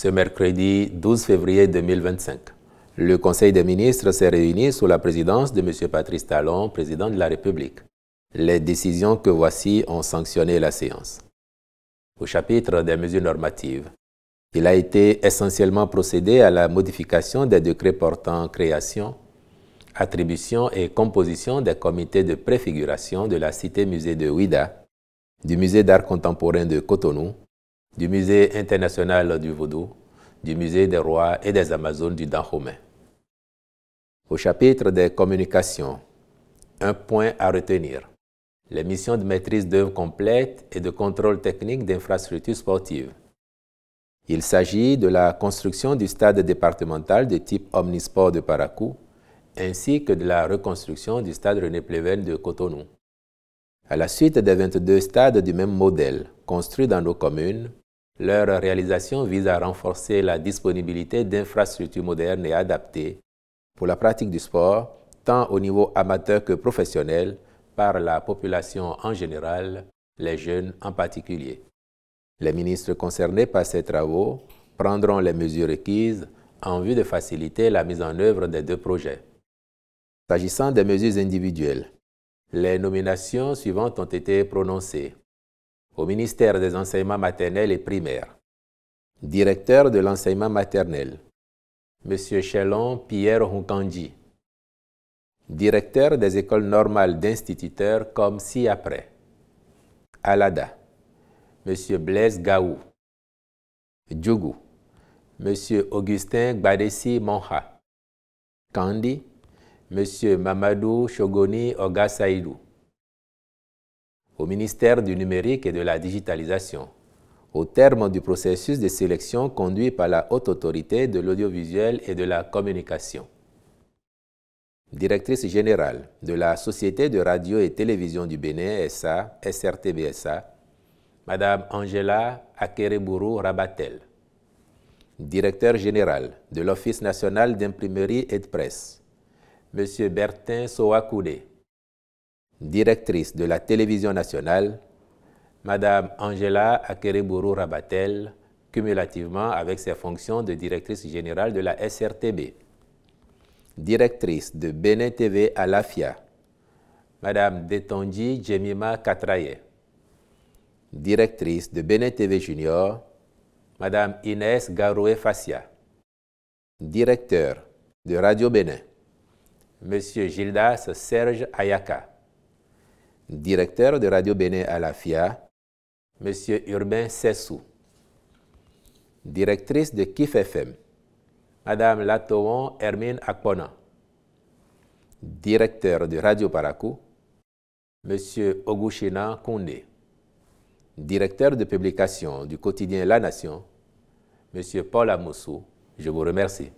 Ce mercredi 12 février 2025, le Conseil des ministres s'est réuni sous la présidence de M. Patrice Talon, président de la République. Les décisions que voici ont sanctionné la séance. Au chapitre des mesures normatives, il a été essentiellement procédé à la modification des décrets portant création, attribution et composition des comités de préfiguration de la Cité-Musée de Ouidah, du Musée d'art contemporain de Cotonou, du Musée international du Vaudou, du Musée des rois et des Amazones du Dahomey. Au chapitre des communications, un point à retenir: les missions de maîtrise d'œuvre complète et de contrôle technique d'infrastructures sportives. Il s'agit de la construction du stade départemental de type Omnisport de Parakou, ainsi que de la reconstruction du stade René Pleven de Cotonou. À la suite des 22 stades du même modèle construits dans nos communes, leur réalisation vise à renforcer la disponibilité d'infrastructures modernes et adaptées pour la pratique du sport, tant au niveau amateur que professionnel, par la population en général, les jeunes en particulier. Les ministres concernés par ces travaux prendront les mesures requises en vue de faciliter la mise en œuvre des deux projets. S'agissant des mesures individuelles, les nominations suivantes ont été prononcées. Au ministère des enseignements maternels et primaires, directeur de l'enseignement maternel, M. Chelon Pierre Hunkandji, directeur des écoles normales d'instituteurs comme ci-après: Alada, M. Blaise Gaou, Djougou, M. Augustin Gbadessi Monha, Kandi, M. Mamadou Chogoni Ogasaïdou. Au ministère du numérique et de la digitalisation, au terme du processus de sélection conduit par la Haute Autorité de l'audiovisuel et de la communication, directrice générale de la Société de radio et télévision du Bénin SA, SRTB-SA, Madame Angela Akereburu Rabatel, directeur général de l'Office national d'imprimerie et de presse, M. Bertin Soakoudé, directrice de la télévision nationale, Madame Angela Akereburu Rabatel, cumulativement avec ses fonctions de directrice générale de la SRTB. Directrice de Bénin TV à l'AFIA, Madame Detonji Djemima Katraye. Directrice de Bénin TV Junior, Madame Inès Garoué Fassia. Directeur de Radio Bénin, Monsieur Gildas Serge Ayaka. Directeur de Radio Bénin à l'AFIA, M. Urbain Sessou. Directrice de KIF FM, Mme Latouan Hermine Akpona. Directeur de Radio Parakou, M. Ogushina Koundé. Directeur de publication du quotidien La Nation, M. Paul Amoussou. Je vous remercie.